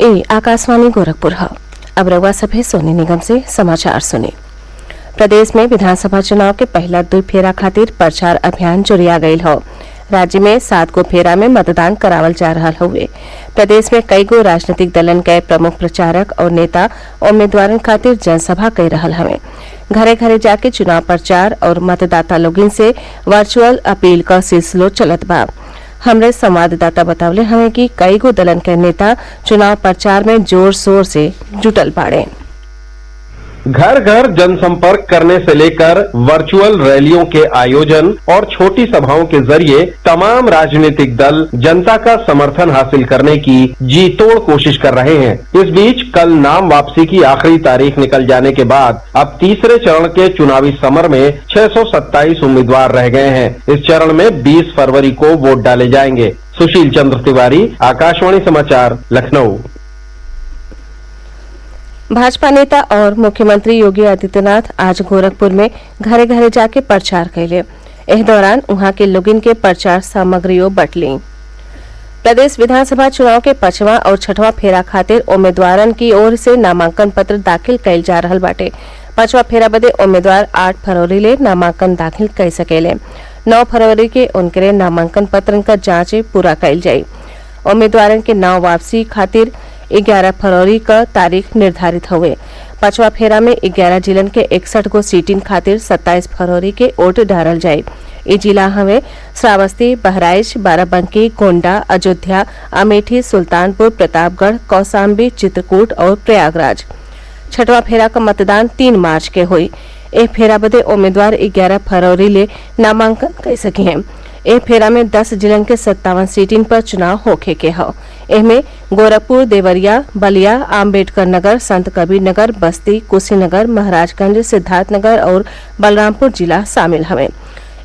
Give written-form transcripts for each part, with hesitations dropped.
ए आकाशवाणी गोरखपुर है। अब रउआ सभे सोनी निगम से समाचार सुने। प्रदेश में विधानसभा चुनाव के पहला 2 फेरा खातिर प्रचार अभियान जुरिया गयल हो। राज्य में 7 गो फेरा में मतदान करावल जा रहा हुए। प्रदेश में कई गो राजनीतिक दलन के प्रमुख प्रचारक और नेता उम्मीदवारन खातिर जनसभा कर रहा हवे। घरे घरे जाके चुनाव प्रचार और मतदाता लोगन से वर्चुअल अपील का सिलसिलो चलत बा। हमरे संवाददाता बतावले हमें कि कई गो दलन के नेता चुनाव प्रचार में जोर शोर से जुटल बाड़े। घर घर जनसंपर्क करने से लेकर वर्चुअल रैलियों के आयोजन और छोटी सभाओं के जरिए तमाम राजनीतिक दल जनता का समर्थन हासिल करने की जी तोड़ कोशिश कर रहे हैं। इस बीच कल नाम वापसी की आखिरी तारीख निकल जाने के बाद अब तीसरे चरण के चुनावी समर में 627 उम्मीदवार रह गए हैं। इस चरण में 20 फरवरी को वोट डाले जाएंगे। सुशील चंद्र तिवारी, आकाशवाणी समाचार, लखनऊ। भाजपा नेता और मुख्यमंत्री योगी आदित्यनाथ आज गोरखपुर में घरे घरे जाके प्रचार कैले। इस दौरान वहां के लोगन के प्रचार सामग्रियों बटली। प्रदेश विधानसभा चुनाव के 5वां और 6वां फेरा खातिर उम्मीदवारन की ओर से नामांकन पत्र दाखिल कैल जा रहा बाटे। 5वां फेरा बदे उम्मीदवार 8 फरवरी ले नामांकन दाखिल कर सकेले। 9 फरवरी के उनके नामांकन पत्रन का जांच पूरा कैल जाये। उम्मीदवारन के नाव वापसी खातिर 11 फरवरी का तारीख निर्धारित हुए। 5वां फेरा में 11 जिलन के 61 गो सीटिन खातिर 27 फरवरी के वोट डालल जाये। ये जिला हवे श्रावस्ती, बहराइच, बाराबंकी, गोंडा, अयोध्या, अमेठी, सुल्तानपुर, प्रतापगढ़, कौशाम्बी, चित्रकूट और प्रयागराज। 6वां फेरा का मतदान 3 मार्च के हुई। एक फेरा बदे उम्मीदवार 11 फरवरी ले नामांकन कर सके हैं। एक फेरा में 10 जिलन के 57 सीटिन पर चुनाव होखे के हो। इनमें गोरखपुर, देवरिया, बलिया, आम्बेडकर नगर, संत कबीर नगर, बस्ती, कुशीनगर, महाराजगंज, सिद्धार्थनगर और बलरामपुर जिला शामिल हवे।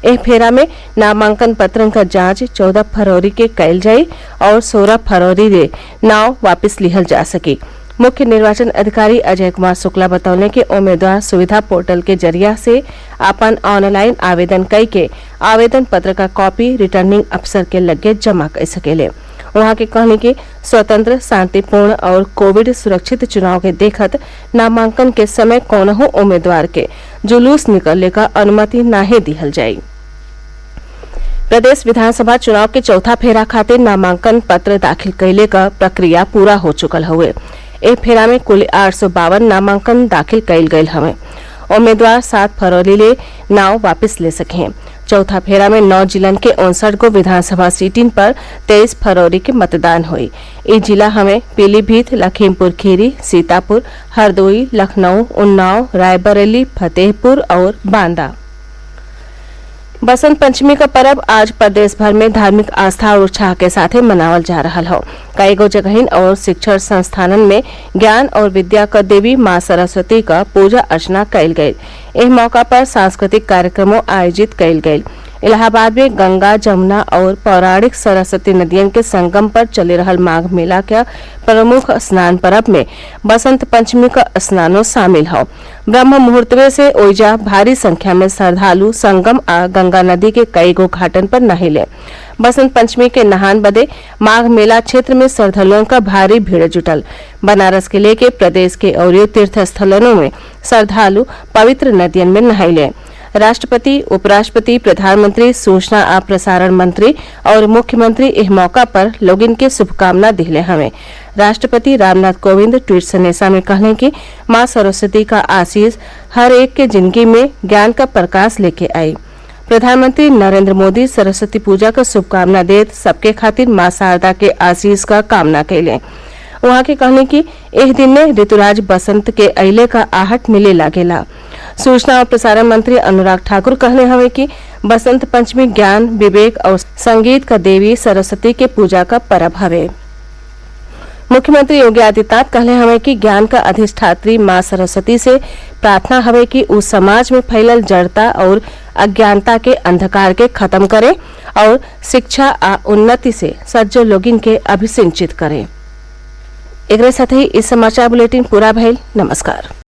एक फेरा में नामांकन पत्रन का जांच 14 फरवरी के कैल जाये और 16 फरवरी ले नाव वापस लिहल जा सके। मुख्य निर्वाचन अधिकारी अजय कुमार शुक्ला बतौले कि उम्मीदवार सुविधा पोर्टल के जरिया से अपन ऑनलाइन आवेदन कई के आवेदन पत्र का कॉपी रिटर्निंग अफसर के लगे जमा कर सकेले। वहां के कहने के स्वतंत्र, शांतिपूर्ण और कोविड सुरक्षित चुनाव के देखत नामांकन के समय कौनहू उम्मीदवार के जुलूस निकलने का अनुमति नाही दिहल जाये। प्रदेश विधानसभा चुनाव के 4था फेरा खातिर नामांकन पत्र दाखिल कैले का प्रक्रिया पूरा हो चुकल हुए। एक फेरा में कुल 852 नामांकन दाखिल कैल गये हवे। उम्मीदवार 7 फरवरी ले नाव वापस ले सके। 4था फेरा में 9 जिलन के 59 गो विधानसभा सीटिन पर 23 फरवरी के मतदान हुई। ये जिला हमें पीलीभीत, लखीमपुर खीरी, सीतापुर, हरदोई, लखनऊ, उन्नाव, रायबरेली, फतेहपुर और बांदा। बसंत पंचमी का पर्व आज प्रदेश भर में धार्मिक आस्था और उत्साह के साथ मनावल जा रहा हो। कई गो जगहिन और शिक्षण संस्थानन में ज्ञान और विद्या का देवी माँ सरस्वती का पूजा अर्चना कैल गयी। इस मौका पर सांस्कृतिक कार्यक्रमों आयोजित कैल गयी। इलाहाबाद में गंगा, जमुना और पौराणिक सरस्वती नदियन के संगम पर चले रहल माघ मेला के प्रमुख स्नान पर्व में बसंत पंचमी का स्नानो शामिल हो। ब्रह्म मुहूर्त में से ओइजा भारी संख्या में श्रद्धालु संगम आ गंगा नदी के कई गो घाटन पर नहिले। बसंत पंचमी के नहान बदे माघ मेला क्षेत्र में श्रद्धालुओं का भारी भीड़ जुटल। बनारस के लेके प्रदेश के और तीर्थ स्थलों में श्रद्धालु पवित्र नदियन में नहाइले। राष्ट्रपति, उपराष्ट्रपति, प्रधानमंत्री, सूचना और प्रसारण मंत्री और मुख्यमंत्री इस मौका पर लोगन के शुभकामना दिले हमें। राष्ट्रपति रामनाथ कोविंद ट्वीट संदेशा में कहले कि माँ सरस्वती का आशीष हर एक के जिंदगी में ज्ञान का प्रकाश लेके आई। प्रधानमंत्री नरेंद्र मोदी सरस्वती पूजा का शुभकामना देत सबके खातिर माँ शारदा के आशीष का कामना कैले। वहाँ के कहने की एक दिन में ऋतुराज बसंत के अइले का आहट मिले लागेला। सूचना और प्रसारण मंत्री अनुराग ठाकुर कहने हवे कि बसंत पंचमी ज्ञान, विवेक और संगीत का देवी सरस्वती के पूजा का पर्व हवे। मुख्यमंत्री योगी आदित्यनाथ कहले हवे कि ज्ञान का अधिष्ठात्री माँ सरस्वती से प्रार्थना हवे कि उस समाज में फैलल जड़ता और अज्ञानता के अंधकार के खत्म करे और शिक्षा आ उन्नति से सज्जो लोगिन के अभिसिंचित करे। एक साथ ही इस समाचार बुलेटिन पूरा भइल। नमस्कार।